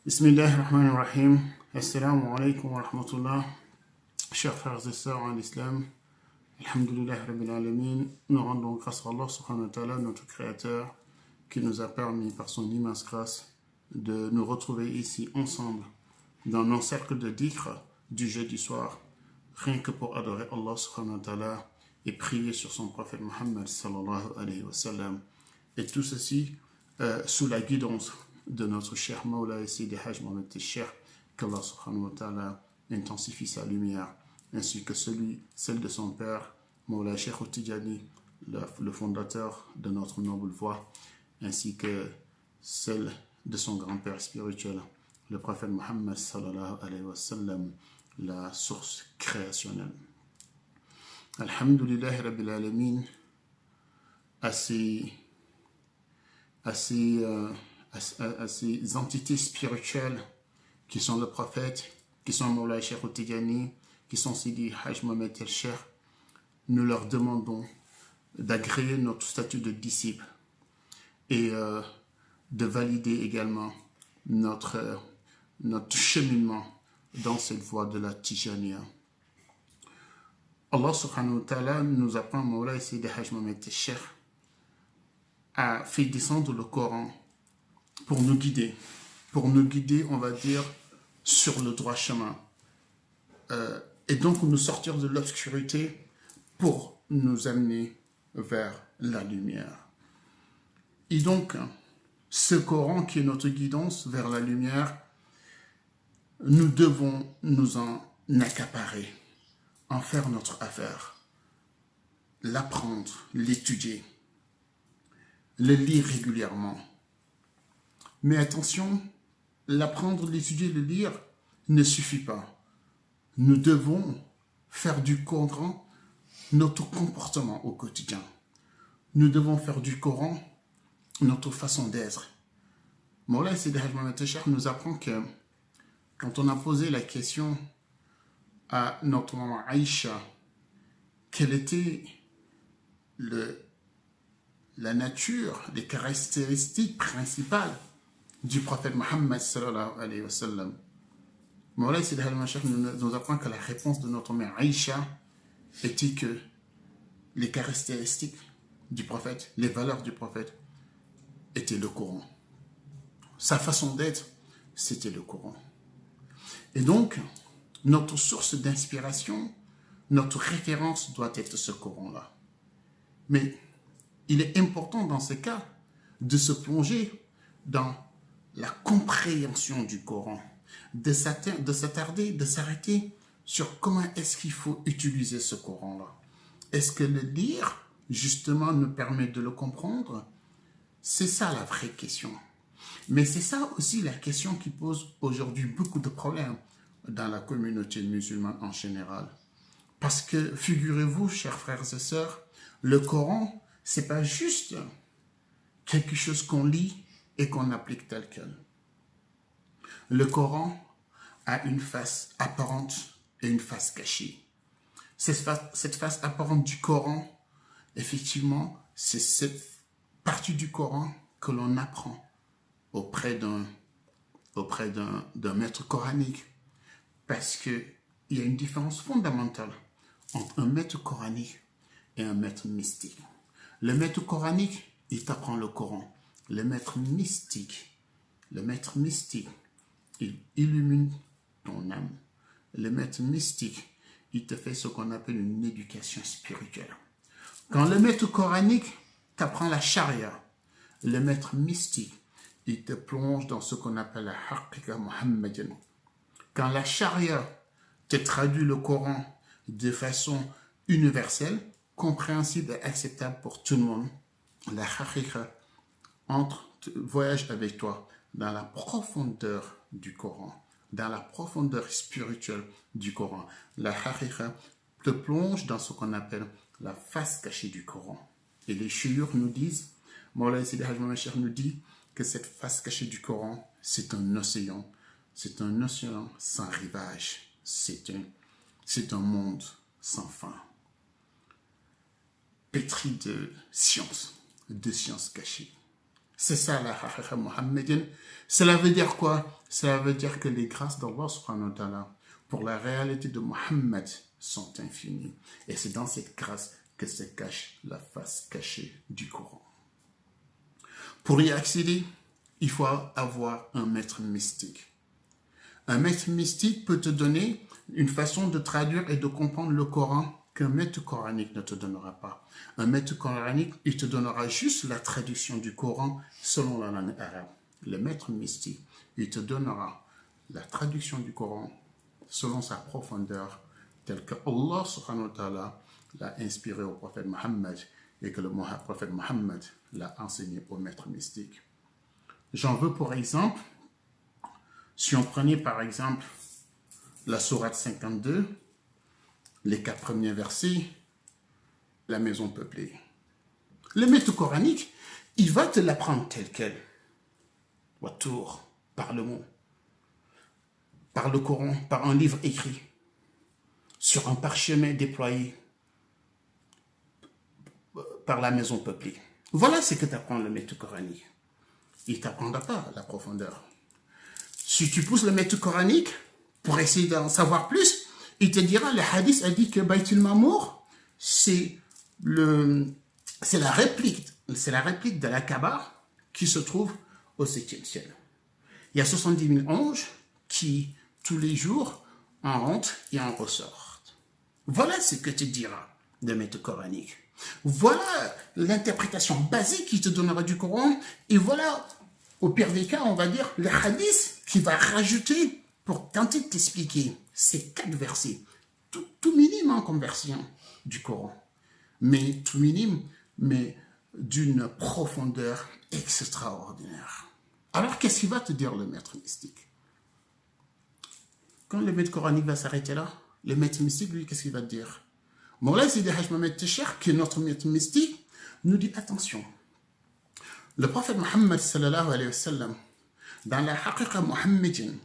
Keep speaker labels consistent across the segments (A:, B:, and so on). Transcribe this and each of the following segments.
A: Bismillahirrahmanirrahim. Assalamu alaikum wa rahmatullah. Chers frères et sœurs en islam, Alhamdulillah Rabbil Alamin, nous rendons grâce à Allah subhanahu wa ta'ala, notre Créateur, qui nous a permis par son immense grâce de nous retrouver ici ensemble dans nos cercles de dhikr du jeudi soir, rien que pour adorer Allah subhanahu wa ta'ala et prier sur son prophète Muhammad sallallahu alayhi wa sallam. Et tout ceci sous la guidance de notre cher Mawla et Sidi Hajj Mohamed Cheikh, qu'Allah subhanahu wa ta'ala intensifie sa lumière, ainsi que celle de son père, Mawla Cheikh Tidjani, le fondateur de notre noble voie, ainsi que celle de son grand-père spirituel, le prophète Muhammad sallallahu alayhi wa sallam, la source créationnelle. Alhamdulillah Rabbil Alamin, à ces entités spirituelles qui sont le prophète, qui sont Mawla Cheikh Tidjani, qui sont Sidi Hajj Mohamed Cheikh, nous leur demandons d'agréer notre statut de disciple et de valider également notre cheminement dans cette voie de la Tijaniya. Allah subhanahu wa ta'ala nous apprend, Mawla Sidi Hajj Mohamed Cheikh a fait descendre le Coran pour nous guider, on va dire, sur le droit chemin. Et donc nous sortir de l'obscurité pour nous amener vers la lumière. Et donc, ce Coran qui est notre guidance vers la lumière, nous devons nous en accaparer, en faire notre affaire, l'apprendre, l'étudier, le lire régulièrement. Mais attention, l'apprendre, l'étudier, le lire ne suffit pas. Nous devons faire du Coran notre comportement au quotidien. Nous devons faire du Coran notre façon d'être. Mawla Sidi Hajj Mohamed Cheikh nous apprend que quand on a posé la question à notre maman Aïcha, quelle était la nature, les caractéristiques principales du prophète Muhammad sallallahu alayhi wa sallam, Mawla Sidi Hajj Mohamed Cheikh nous apprend que la réponse de notre mère Aïcha était que les caractéristiques du prophète, les valeurs du prophète étaient le Coran. Sa façon d'être, c'était le Coran. Et donc, notre source d'inspiration, notre référence doit être ce Coran-là. Mais il est important dans ce cas de se plonger dans la compréhension du Coran, de s'attarder, de s'arrêter sur comment est-ce qu'il faut utiliser ce Coran-là. Est-ce que le lire, justement, nous permet de le comprendre? C'est ça la vraie question. Mais c'est ça aussi la question qui pose aujourd'hui beaucoup de problèmes dans la communauté musulmane en général. Parce que, figurez-vous, chers frères et sœurs, le Coran, c'est pas juste quelque chose qu'on lit et qu'on applique tel quel. Le Coran a une face apparente et une face cachée. Cette face apparente du Coran, effectivement, c'est cette partie du Coran que l'on apprend auprès d'un maître coranique. Parce qu'il y a une différence fondamentale entre un maître coranique et un maître mystique. Le maître coranique, il t'apprend le Coran. Le maître mystique, il illumine ton âme. Le maître mystique, il te fait ce qu'on appelle une éducation spirituelle. Quand le maître coranique t'apprend la charia, le maître mystique, il te plonge dans ce qu'on appelle la haqiqa muhammadienne. Quand la charia te traduit le Coran de façon universelle, compréhensible et acceptable pour tout le monde, la haqiqa voyage avec toi dans la profondeur du Coran, dans la profondeur spirituelle du Coran. La haqiqa te plonge dans ce qu'on appelle la face cachée du Coran. Et les chouyours nous disent, Mawla Sidi Hajj Mohamed Cheikh nous dit que cette face cachée du Coran, c'est un océan. C'est un océan sans rivage. C'est un monde sans fin. Pétri de sciences cachées. C'est ça la haqiqa muhammadienne. Cela veut dire quoi? Cela veut dire que les grâces d'Allah subhanahu wa ta'ala pour la réalité de Muhammad sont infinies. Et c'est dans cette grâce que se cache la face cachée du Coran. Pour y accéder, il faut avoir un maître mystique. Un maître mystique peut te donner une façon de traduire et de comprendre le Coran qu'un maître coranique ne te donnera pas. Un maître coranique, il te donnera juste la traduction du Coran selon la langue arabe. Le maître mystique, il te donnera la traduction du Coran selon sa profondeur, telle que Allah subhanahu wa ta'ala l'a inspiré au prophète Mohammed et que le prophète Mohammed l'a enseigné au maître mystique. J'en veux pour exemple, si on prenait par exemple la sourate 52, les 4 premiers versets, la maison peuplée. Le maître coranique, il va te l'apprendre tel quel. Watour, par le mot, par le Coran, par un livre écrit, sur un parchemin déployé, par la maison peuplée. Voilà ce que t'apprend le maître coranique. Il ne t'apprendra pas la profondeur. Si tu pousses le maître coranique pour essayer d'en savoir plus, il te dira, le hadith a dit que Baytul Mamour, c'est la réplique de la Kaaba qui se trouve au 7e ciel. Il y a 70 000 anges qui, tous les jours, en rentrent et en ressortent. Voilà ce que te dira le maître coranique. Voilà l'interprétation basique qu'il te donnera du Coran. Et voilà, au pire des cas, on va dire, le hadith qui va rajouter pour tenter de t'expliquer ces 4 versets. Tout minime en conversion du Coran. Mais tout minime, mais d'une profondeur extraordinaire. Alors, qu'est-ce qu'il va te dire le maître mystique? Quand le maître coranique va s'arrêter là, le maître mystique, lui, qu'est-ce qu'il va te dire? Moulay Sidi Haj Mohamed Techer, qui est notre maître mystique, nous dit attention. Le prophète Mohammed sallallahu alayhi wa sallam, dans la haqiqa muhammadienne,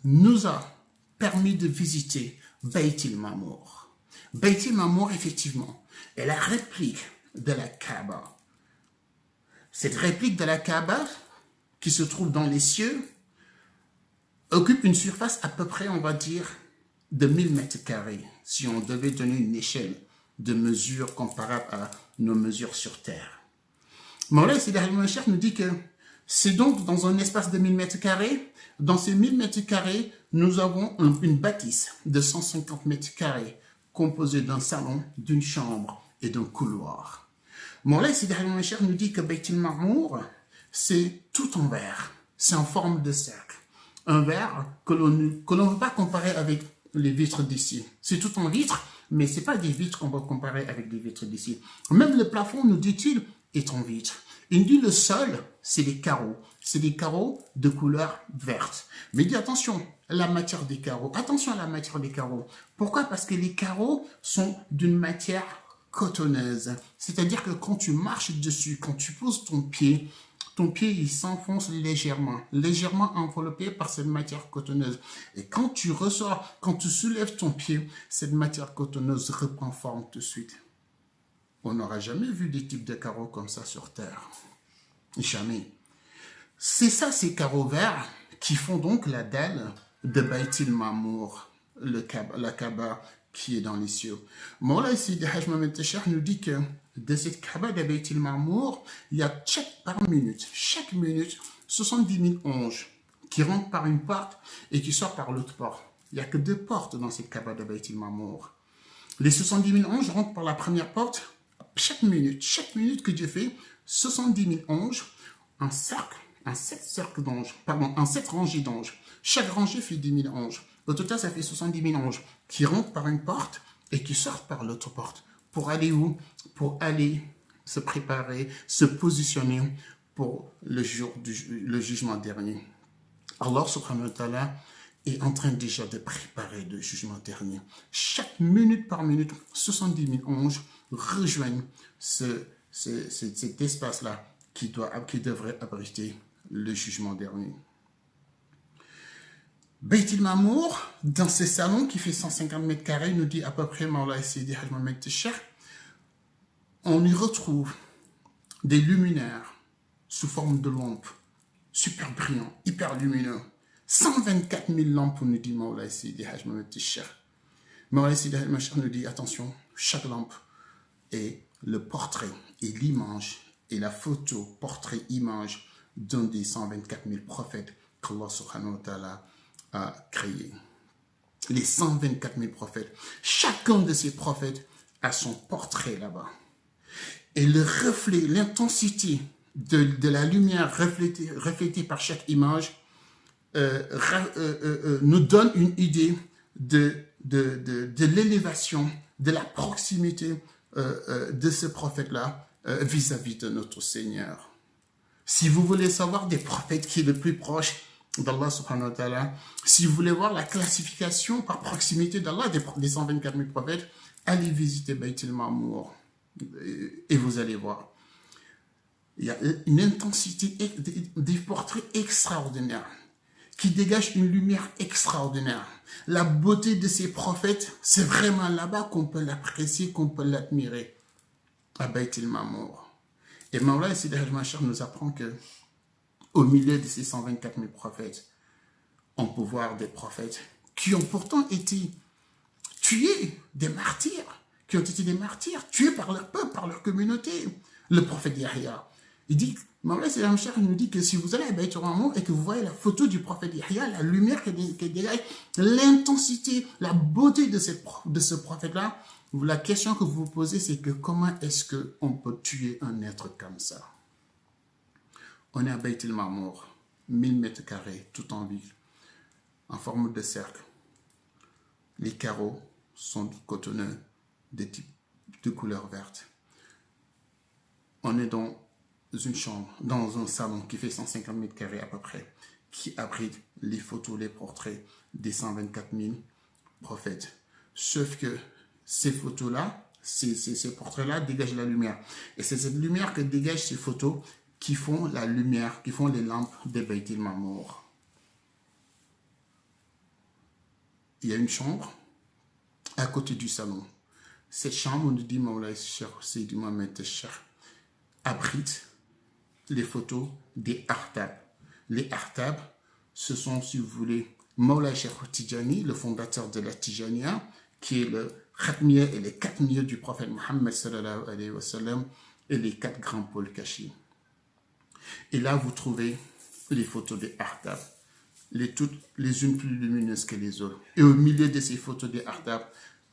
A: nous a permis de visiter Baytil Mamour. Baytil Mamour, effectivement, est la réplique de la Kaaba. Cette réplique de la Kaaba, qui se trouve dans les cieux, occupe une surface à peu près, on va dire, de 1000 mètres carrés, si on devait donner une échelle de mesure comparable à nos mesures sur Terre. Moulay Sidi Haj Mohamed nous dit que c'est donc dans un espace de 1000 mètres carrés. Dans ces 1000 mètres carrés, nous avons une bâtisse de 150 mètres carrés, composée d'un salon, d'une chambre et d'un couloir. Moulay Sidi Haj Mohamed nous dit que Baytil Mamour, c'est tout en verre, c'est en forme de cercle. Un verre que l'on ne veut pas comparer avec les vitres d'ici. C'est tout en vitre, mais ce n'est pas des vitres qu'on va comparer avec des vitres d'ici. Même le plafond, nous dit-il, est en vitre. Il dit le sol, c'est des carreaux. C'est des carreaux de couleur verte. Mais il dit attention, la matière des carreaux. Attention à la matière des carreaux. Pourquoi? Parce que les carreaux sont d'une matière cotonneuse. C'est-à-dire que quand tu marches dessus, quand tu poses ton pied, il s'enfonce légèrement enveloppé par cette matière cotonneuse. Et quand tu ressors, quand tu soulèves ton pied, cette matière cotonneuse reprend forme tout de suite. On n'aura jamais vu des types de carreaux comme ça sur Terre. Jamais. C'est ça, ces carreaux verts, qui font donc la dalle de Baytil Mamour, la Kaaba qui est dans les cieux. Moulay Sidi Haj Mohamed Techer nous dit que de cette Kaaba de Baytil Mamour, il y a chaque minute, 70 000 anges qui rentrent par une porte et qui sortent par l'autre porte. Il n'y a que 2 portes dans cette Kaaba de Baytil Mamour. Les 70 000 anges rentrent par la première porte. Chaque minute que Dieu fait, 70 000 anges en 7 rangées d'anges. Chaque rangée fait 10 000 anges. Au total, ça fait 70 000 anges qui rentrent par une porte et qui sortent par l'autre porte. Pour aller où? Pour aller se préparer, se positionner pour le jugement dernier. Allah subhanahu wa ta'ala est en train déjà de préparer le jugement dernier. Chaque minute par minute, 70 000 anges rejoignent cet espace-là qui devrait abriter le jugement dernier. Baytil Mamour, dans ce salon qui fait 150 mètres carrés, nous dit à peu près Moulay Sidi Haj Mohamed Techer, on y retrouve des luminaires sous forme de lampe, super brillant, hyper lumineux. 124 000 lampes, nous dit Mawlay Sidi Haj Mohamed Cheikh. Mawlay Sidi Haj Mohamed Cheikh nous dit, attention, chaque lampe est le portrait et l'image et la photo, portrait, image d'un des 124 000 prophètes qu'Allah subhanahu wa ta'ala a créés. Les 124 000 prophètes, chacun de ces prophètes a son portrait là-bas. Et le reflet, l'intensité de la lumière reflétée par chaque image nous donne une idée de l'élévation, de la proximité de ce prophète-là vis-à-vis de notre Seigneur. Si vous voulez savoir des prophètes qui est le plus proche d'Allah subhanahu wa ta'ala, si vous voulez voir la classification par proximité d'Allah des 124 000 prophètes, allez visiter Bayt al-Ma'mour et vous allez voir. Il y a une intensité, des portraits extraordinaires qui dégagent une lumière extraordinaire. La beauté de ces prophètes, c'est vraiment là-bas qu'on peut l'apprécier, qu'on peut l'admirer, à Bayt al-Ma'mour. Et Mawlay Sidi Haj Mohamed Cheikh nous apprend que au milieu de ces 124 000 prophètes, on peut voir des prophètes qui ont pourtant été tués, des martyrs, qui ont été des martyrs, tués par leur peuple, par leur communauté. Le prophète Yahya, il dit, Mawlay Sidi Haj Mohamed Cheikh nous dit que si vous allez à Bayt al-Ma'mour et que vous voyez la photo du prophète Yahya, la lumière qui dégage, l'intensité, la beauté de ce prophète-là, la question que vous vous posez, c'est que comment est-ce qu'on peut tuer un être comme ça? On est à Bayt al-Ma'mour, 1000 mètres carrés, tout en ville, en forme de cercle. Les carreaux sont cotonneux, de couleur verte. On est dans une chambre, dans un salon qui fait 150 mètres carrés à peu près, qui abrite les photos, les portraits des 124 000 prophètes. Sauf que ces photos-là, ces portraits-là dégagent la lumière. Et c'est cette lumière que dégagent ces photos qui font la lumière, qui font les lampes de Bayt al-Ma'mour. Il y a une chambre à côté du salon. Cette chambre, nous dit Mawlay Sidi Mohamed Cheikh, abrite les photos des Ahtab. Les Ahtab, ce sont, si vous voulez, Mawlay Cheikh Tidjani, le fondateur de la Tijaniya, qui est le khatmiya et les 4 milieux du prophète Mohammed sallallahu alayhi wa sallam, et les 4 grands pôles cachés. Et là, vous trouvez les photos des Ahtab, les unes plus lumineuses que les autres. Et au milieu de ces photos des Ahtab,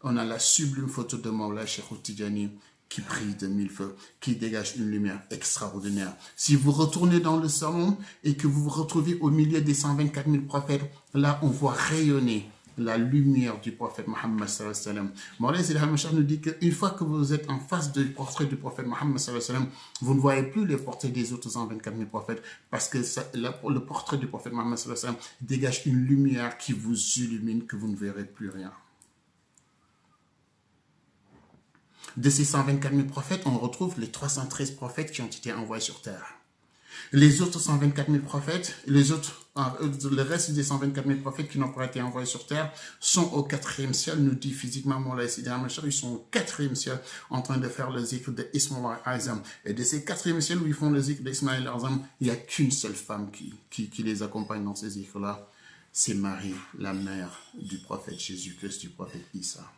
A: on a la sublime photo de Mawlay Cheikh Tidjani qui brille de 1000 feux, qui dégage une lumière extraordinaire. Si vous retournez dans le salon et que vous vous retrouvez au milieu des 124 000 prophètes, là, on voit rayonner la lumière du prophète Mohammed sallallahu alayhi wa sallam. Mawlay Sidi Haj Mohamed Cheikh nous dit qu'une fois que vous êtes en face du portrait du prophète Mohammed sallallahu alayhi wa sallam, vous ne voyez plus les portraits des autres 124 000 prophètes parce que le portrait du prophète Mohammed sallallahu alayhi wa sallam dégage une lumière qui vous illumine, que vous ne verrez plus rien. De ces 124 000 prophètes, on retrouve les 313 prophètes qui ont été envoyés sur terre. Les autres 124 000 prophètes, le reste des 124 000 prophètes qui n'ont pas été envoyés sur terre sont au 4e ciel, nous dit physiquement Mawlay Sidi Haj Mohamed Cheikh, ils sont au 4e ciel en train de faire le zikr de Ismaïl Azam. Et de ces 4e ciel où ils font le zikr d'Ismaïl Azam, il n'y a qu'une seule femme qui les accompagne dans ces zikrs-là. C'est Marie, la mère du prophète Jésus-Christ, du prophète Isa.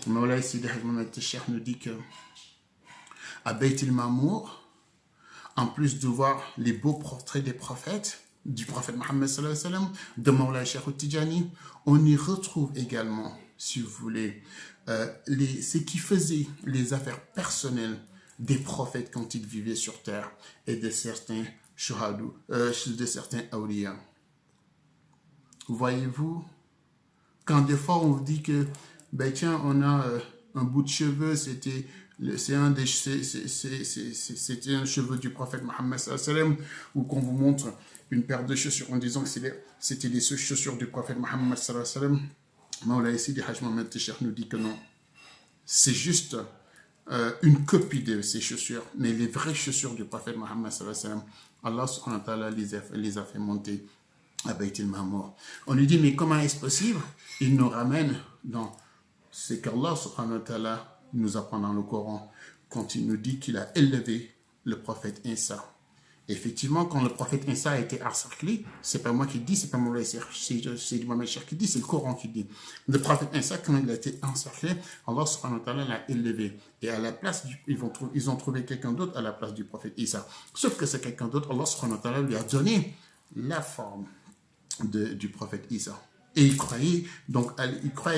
A: Mawlay Sidi Haj Mohamed Cheikh nous dit que à Bayt al-Ma'mour, en plus de voir les beaux portraits des prophètes, du prophète Mohammed sallallahu alayhi wa sallam, de Mawlay Cheikh Tidjani, on y retrouve également, si vous voulez, ce qui faisait les affaires personnelles des prophètes quand ils vivaient sur terre et de certains shuhadou, de certains awliya. Voyez-vous, quand des fois on vous dit que ben tiens, on a un bout de cheveux, c'était un cheveu du prophète Mohammed sallallahu alayhi wa sallam, ou qu'on vous montre une paire de chaussures en disant que c'était les chaussures du prophète Mohammed sallallahu alayhi wa sallam. Mawlay Sidi Haj Mohamed Cheikh nous dit que non, c'est juste une copie de ces chaussures, mais les vraies chaussures du prophète Mohammed sallallahu alayhi wa sallam, Allah subhanahu wa ta'ala les a fait monter à Bayt al-Ma'mour. On lui dit, mais comment est-ce possible? Il nous ramène dans ce qu'Allah subhanahu wa ta'ala nous apprend dans le Coran, quand il nous dit qu'il a élevé le prophète Isa. Effectivement, quand le prophète Isa a été encerclé, c'est pas moi qui dis, c'est pas moi, c'est Mohamed Cheikh qui dit, c'est le Coran qui dit. Le prophète Isa, quand il a été encerclé, Allah subhanahu wa ta'ala l'a élevé. Et à la place, ils ont trouvé quelqu'un d'autre à la place du prophète Isa. Sauf que c'est quelqu'un d'autre, Allah subhanahu wa ta'ala lui a donné la forme du prophète Isa. Et ils croyaient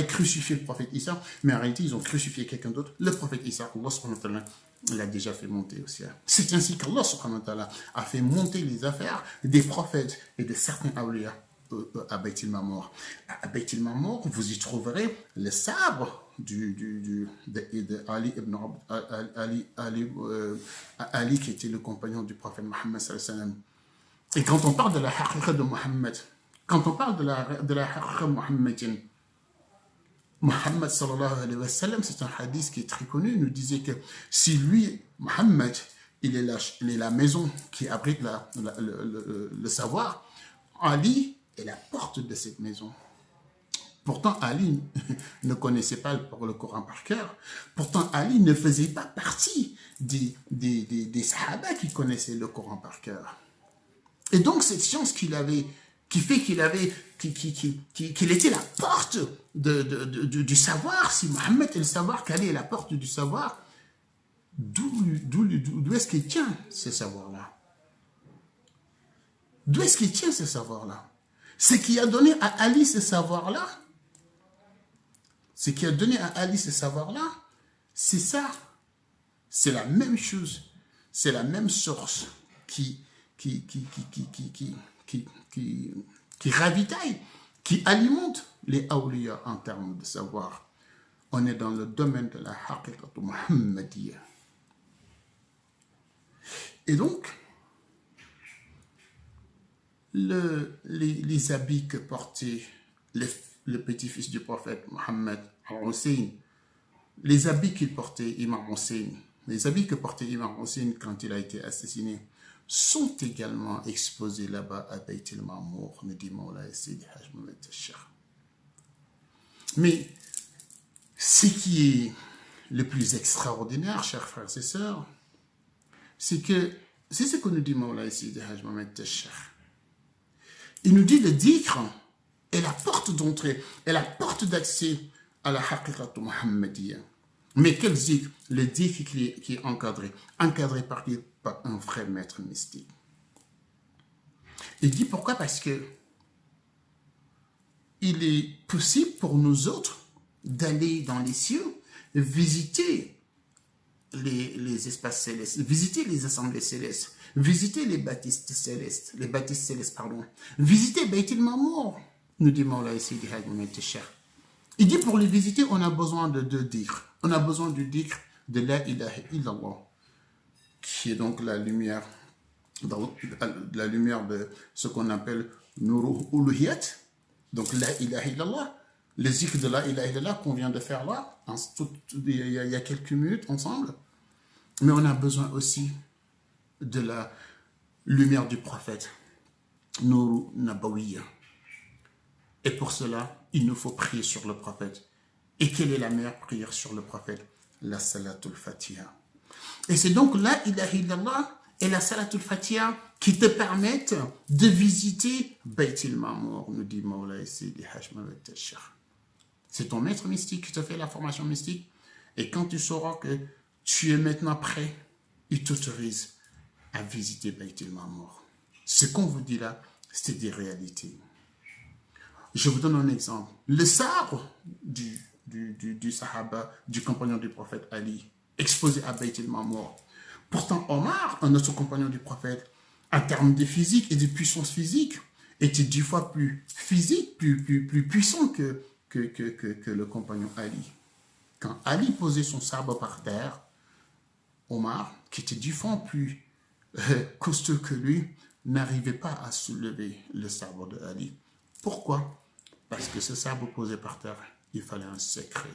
A: crucifier le prophète Isa, mais en réalité, ils ont crucifié quelqu'un d'autre, le prophète Isa. Allah subhanahu wa ta'ala l'a déjà fait monter au ciel. C'est ainsi qu'Allah subhanahu wa ta'ala a fait monter les affaires des prophètes et de certains awliya à Bayt al-Mamour. À Bayt al-Mamour, vous y trouverez le sabre de Ali ibn Ali qui était le compagnon du prophète Mohammed sallallahu alayhi wa sallam. Et quand on parle de la haqiqa de Mohammed, quand on parle de la haqiqa muhammadienne, Mohammed sallallahu alayhi wa sallam, c'est un hadith qui est très connu, il nous disait que si lui, Mohammed, il est la maison qui abrite le savoir, Ali est la porte de cette maison. Pourtant, Ali ne connaissait pas le Coran par cœur. Pourtant, Ali ne faisait pas partie des Sahaba qui connaissaient le Coran par cœur. Et donc, cette science qu'il avait, qui fait qu'il était la porte du savoir, si Mohammed est le savoir, qu'Ali est la porte du savoir, d'où est-ce qu'il tient ce savoir-là? D'où est-ce qu'il tient ce savoir-là? Ce qui a donné à Ali ce savoir-là, c'est ça. C'est la même chose. C'est la même source qui ravitaille, qui alimente les awliya en termes de savoir. On est dans le domaine de la haqiqa muhammadiyya. Et donc, les habits que portait le petit-fils du prophète Mohammed al-Hussein, les habits qu'il portait Imam Hussein, les habits que portait Imam Hussein quand il a été assassiné, sont également exposés là-bas à Bayt al-Mamour, nous dit Mawlaya Seydi Hajj Mohamed Cheikh. Mais ce qui est le plus extraordinaire, chers frères et sœurs, c'est ce que nous dit Mawlaya Seydi Hajj Mohamed Cheikh. Il nous dit le dhikr est la porte d'entrée, est la porte d'accès à la haqiqa muhammadiyya. Mais quel dhikr? Le dhikr qui est encadré par un vrai maître mystique. Il dit pourquoi? Parce que il est possible pour nous autres d'aller dans les cieux, visiter les espaces célestes, visiter les assemblées célestes, visiter les baptistes célestes, visiter Bayt al-Mamour, nous dit Mawlaya Seydi Hajj Mohamed Cheikh. Il dit pour les visiter, on a besoin de deux dhikr. On a besoin du dhikr de la ilaha illallah, qui est donc la lumière de ce qu'on appelle Nuru Uluhiyat, donc la ilaha illallah, le zikr de la ilaha illallah qu'on vient de faire là, il y a quelques minutes ensemble. Mais on a besoin aussi de la lumière du prophète, Nuru Nabawiyya. Et pour cela, il nous faut prier sur le prophète. Et quelle est la meilleure prière sur le prophète? La Salatul Fatiha. Et c'est donc la ilaha illallah et la Salatul Fatiha qui te permettent de visiter Bayt al-Mamour, nous dit Mawlaya Seydi Hajj Mohamed Cheikh. C'est ton maître mystique qui te fait la formation mystique. Et quand tu sauras que tu es maintenant prêt, il t'autorise à visiter Bayt al-Mamour. Ce qu'on vous dit là, c'est des réalités. Je vous donne un exemple. Le sabre du Sahaba, du compagnon du prophète Ali, exposé à Bayt al-Mamour. Pourtant, Omar, un autre compagnon du prophète, en termes de physique et de puissance physique, était 10 fois plus physique, plus puissant que le compagnon Ali. Quand Ali posait son sabre par terre, Omar, qui était 10 fois plus costaud que lui, n'arrivait pas à soulever le sabre de Ali. Pourquoi? Parce que ce sabre posé par terre, il fallait un secret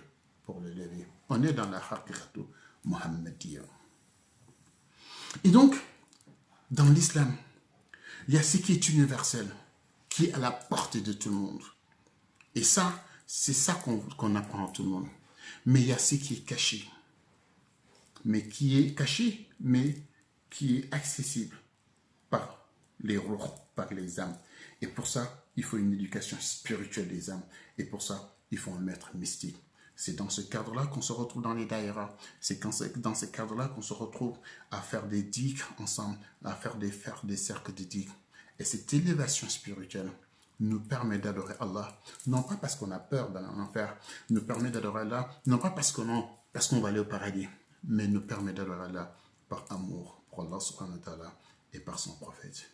A: pour le lever. On est dans la haqiqatu muhammadiyya. Et donc, dans l'islam, il y a ce qui est universel, qui est à la portée de tout le monde. Et ça, c'est ça qu'on apprend à tout le monde. Mais il y a ce qui est caché. Mais qui est accessible par les ruh, par les âmes. Et pour ça, il faut une éducation spirituelle des âmes. Et pour ça, il faut un maître mystique. C'est dans ce cadre-là qu'on se retrouve dans les daïras. C'est dans ce cadre-là qu'on se retrouve à faire des dhikrs ensemble, à faire des cercles de dhikrs. Et cette élévation spirituelle nous permet d'adorer Allah, non pas parce qu'on a peur d'aller en enfer, nous permet d'adorer Allah, non pas parce qu'on va aller au paradis, mais nous permet d'adorer Allah par amour pour Allah subhanahu wa ta'ala et par son prophète.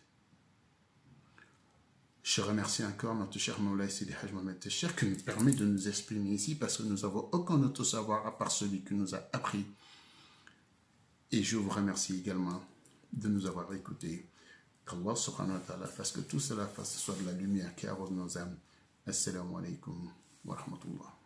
A: Je remercie encore notre cher Moulay Sidi Haj Mohamed Techer qui nous permet de nous exprimer ici parce que nous n'avons aucun autre savoir à part celui qui nous a appris. Et je vous remercie également de nous avoir écoutés. Qu'Allah subhanahu wa ta'ala fasse que tout cela fasse soit de la lumière qui arrose nos âmes. Assalamu alaikum wa rahmatullah.